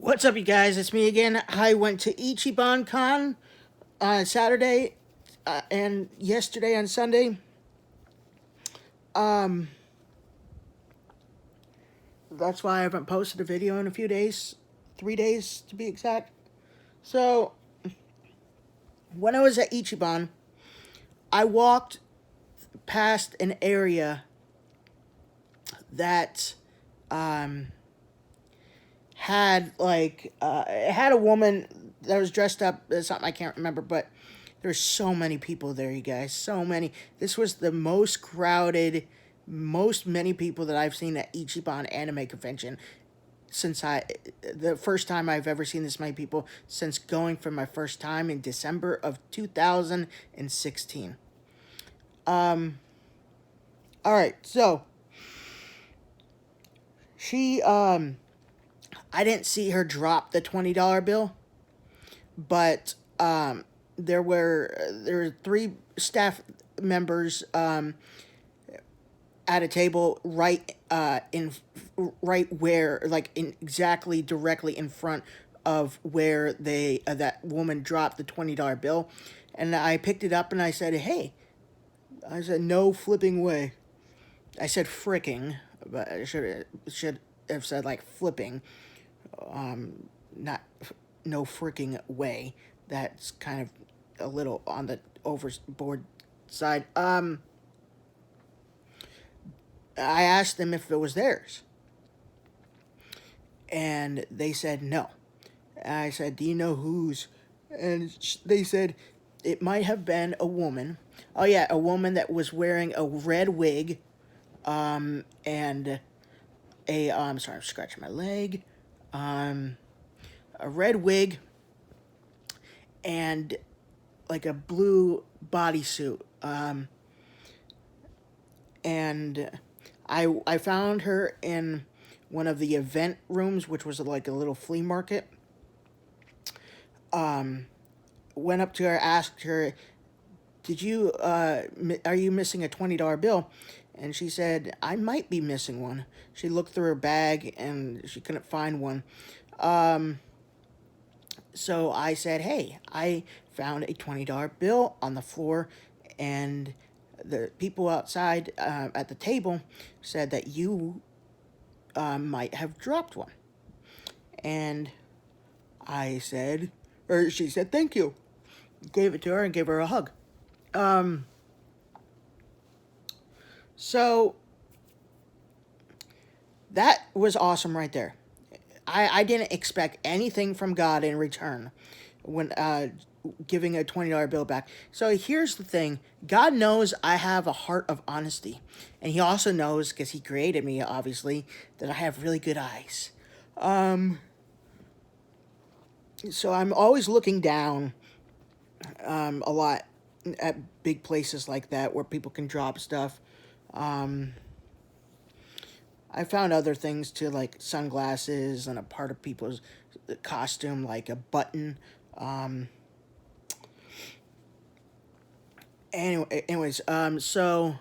What's up, you guys? It's me again. I went to Ichibancon on Saturday and yesterday on Sunday. Um, that's why I haven't posted a video in a few days, 3 days to be exact. So when I was at Ichiban, I walked past an area that um, had it had a woman that was dressed up as something I can't remember, but there's so many people there, you guys. So many. This was the most crowded, most many people that I've seen at Ichiban Anime Convention since the first time I've ever seen this many people since going for my first time in December of 2016. All right, so she I didn't see her drop the $20 bill, but there were three staff members at a table right where, like, in exactly directly in front of where they that woman dropped the $20 bill, and I picked it up and I said, "Hey," I said, "No flipping way." I said fricking, but I should have said like flipping, not no freaking way. That's kind of a little on the overboard side. I asked them if it was theirs, and they said no. I said, "Do you know whose?" And they said it might have been a woman. Oh yeah, a woman that was wearing a red wig, and sorry, I'm scratching my leg. Um, a red wig and like a blue bodysuit. And I found her in one of the event rooms, which was like a little flea market. Went up to her, asked her, "Did you are you missing a $20 bill?" And she said, "I might be missing one." She looked through her bag and she couldn't find one. So I said, "Hey, I found a $20 bill on the floor, and the people outside at the table said that you might have dropped one." And I said, or she said, "Thank you." Gave it to her and gave her a hug. So that was awesome right there. I didn't expect anything from God in return when giving a $20 bill back. So here's the thing: God knows I have a heart of honesty, and He also knows, because He created me, obviously, that I have really good eyes. So I'm always looking down a lot at big places like that where people can drop stuff. I found other things too, like sunglasses and a part of people's costume, like a button. Um, so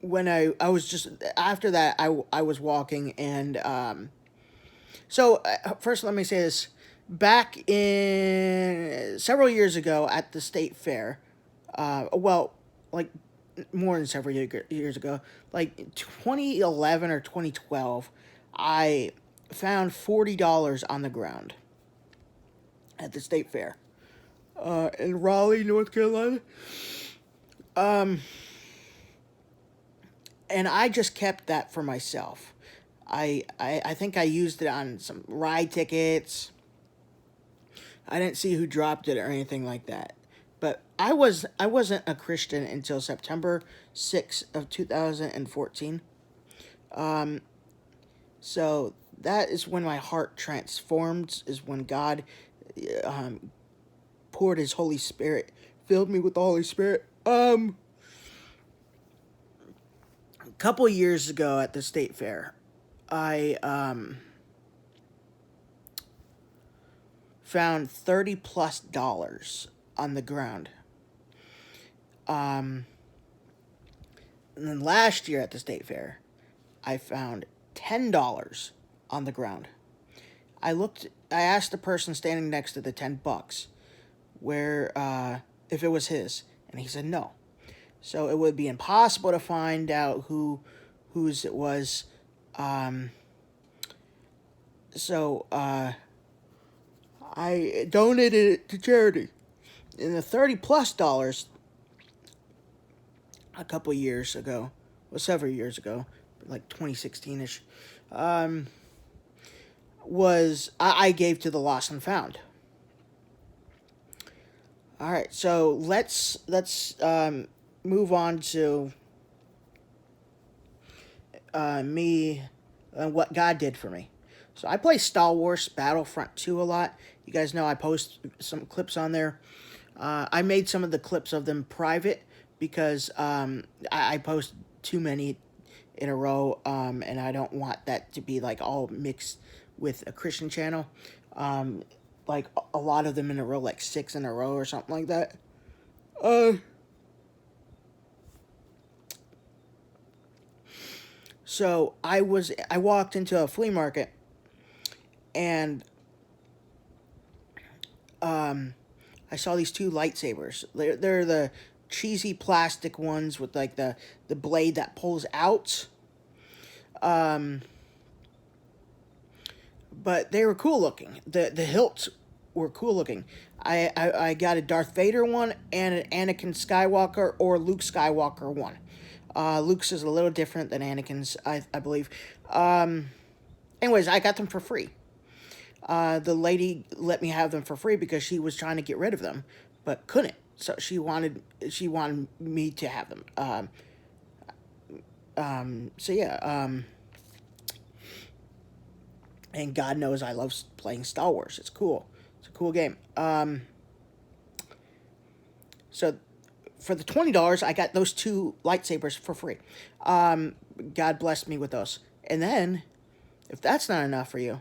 when I was just after that, I was walking, and first let me say this: back in several years ago at the state fair, well, like more than several years ago, like 2011 or 2012, I found $40 on the ground at the state fair in Raleigh, North Carolina. And I just kept that for myself. I think I used it on some ride tickets. I didn't see who dropped it or anything like that. But I wasn't a Christian until September 6th of 2014. So that is when my heart transformed, is when God um, poured His Holy Spirit, filled me with the Holy Spirit. A couple years ago at the state fair, I found $30+ on the ground. And then last year at the state fair, I found $10 on the ground. I asked the person standing next to the $10 where, if it was his, and he said no. So it would be impossible to find out whose it was. Um, so I donated it to charity. And the $30+ a couple years ago, well, several years ago, like 2016 ish, was I gave to the lost and found. All right, so let's move on to me and what God did for me. So I play Star Wars Battlefront 2 a lot. You guys know I post some clips on there. I made some of the clips of them private because I post too many in a row, and I don't want that to be like all mixed with a Christian channel. Like a lot of them in a row, like 6 in a row or something like that. So I walked into a flea market, and I saw these two lightsabers. They're the cheesy plastic ones with like the blade that pulls out. Um, but they were cool looking. The hilts were cool looking. I got a Darth Vader one and an Anakin Skywalker or Luke Skywalker one. Luke's is a little different than Anakin's, I believe. Anyways, I got them for free. The lady let me have them for free because she was trying to get rid of them, but couldn't. So she wanted me to have them. So yeah. And God knows I love playing Star Wars. It's cool. It's a cool game. So for the $20, I got those two lightsabers for free. God blessed me with those. And then, if that's not enough for you,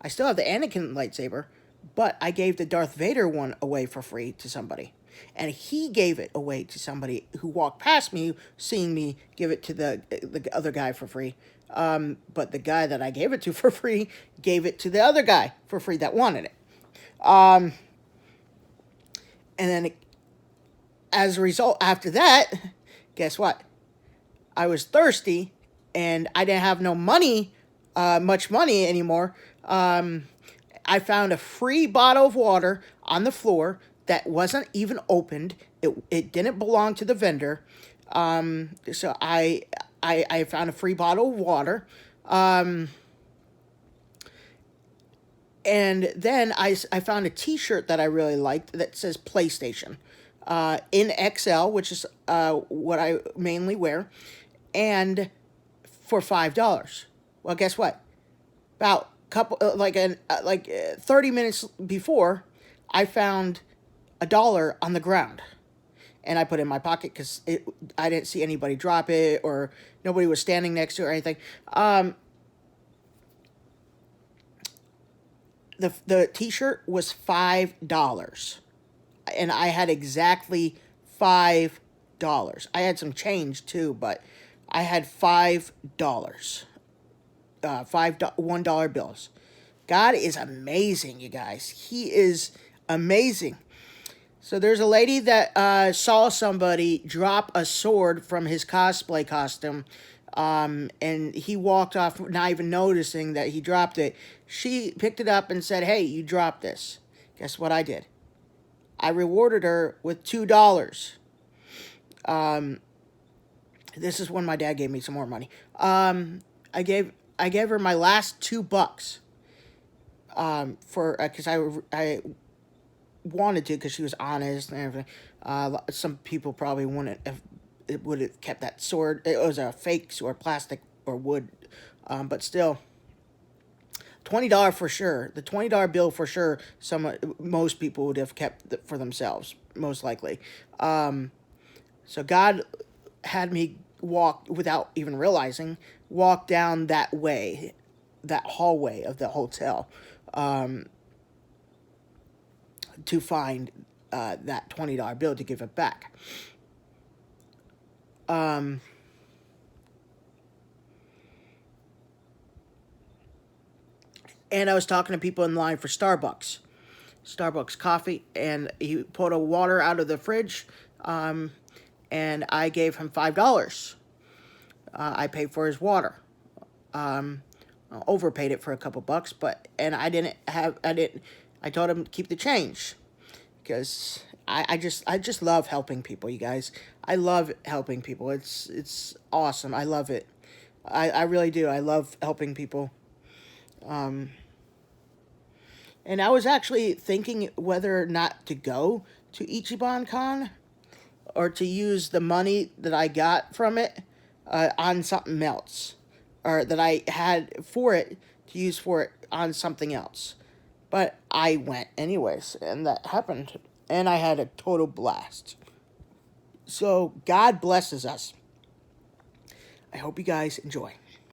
I still have the Anakin lightsaber, but I gave the Darth Vader one away for free to somebody. And he gave it away to somebody who walked past me, seeing me give it to the other guy for free. But the guy that I gave it to for free gave it to the other guy for free that wanted it. And then, as a result, after that, guess what? I was thirsty, and I didn't have no money, much money anymore. I found a free bottle of water on the floor that wasn't even opened. It didn't belong to the vendor. So I found a free bottle of water. And then I found a T-shirt that I really liked that says PlayStation, in XL, which is what I mainly wear, and for $5. Well, guess what? About 30 minutes before, I found $1 on the ground, and I put it in my pocket because I didn't see anybody drop it or nobody was standing next to it or anything. The T-shirt was $5, and I had exactly $5. I had some change too, but I had $5. $1 bills. God is amazing, you guys. He is amazing. So there's a lady that saw somebody drop a sword from his cosplay costume, and he walked off not even noticing that he dropped it. She picked it up and said, "Hey, you dropped this." Guess what I did? I rewarded her with $2. This is when my dad gave me some more money. I gave her my last $2, for because I wanted to because she was honest and everything. Some people probably wouldn't have. It would have kept that sword. It was a fake sword, plastic or wood, but still. $20 for sure. The $20 bill for sure. Most people would have kept for themselves, most likely. So God had me walk without even realizing, walk down that way, that hallway of the hotel, to find that $20 bill to give it back. and I was talking to people in line for Starbucks coffee, and he pulled a water out of the fridge, and I gave him $5. I paid for his water. Overpaid it for a couple bucks, and I told him to keep the change, because I just love helping people, you guys. I love helping people. It's awesome. I love it. I really do. I love helping people. And I was actually thinking whether or not to go to Ichibancon, or to use the money that I got from it on something else, or that I had for it to use for it on something else. But I went anyways, and that happened, and I had a total blast. So God blesses us. I hope you guys enjoy.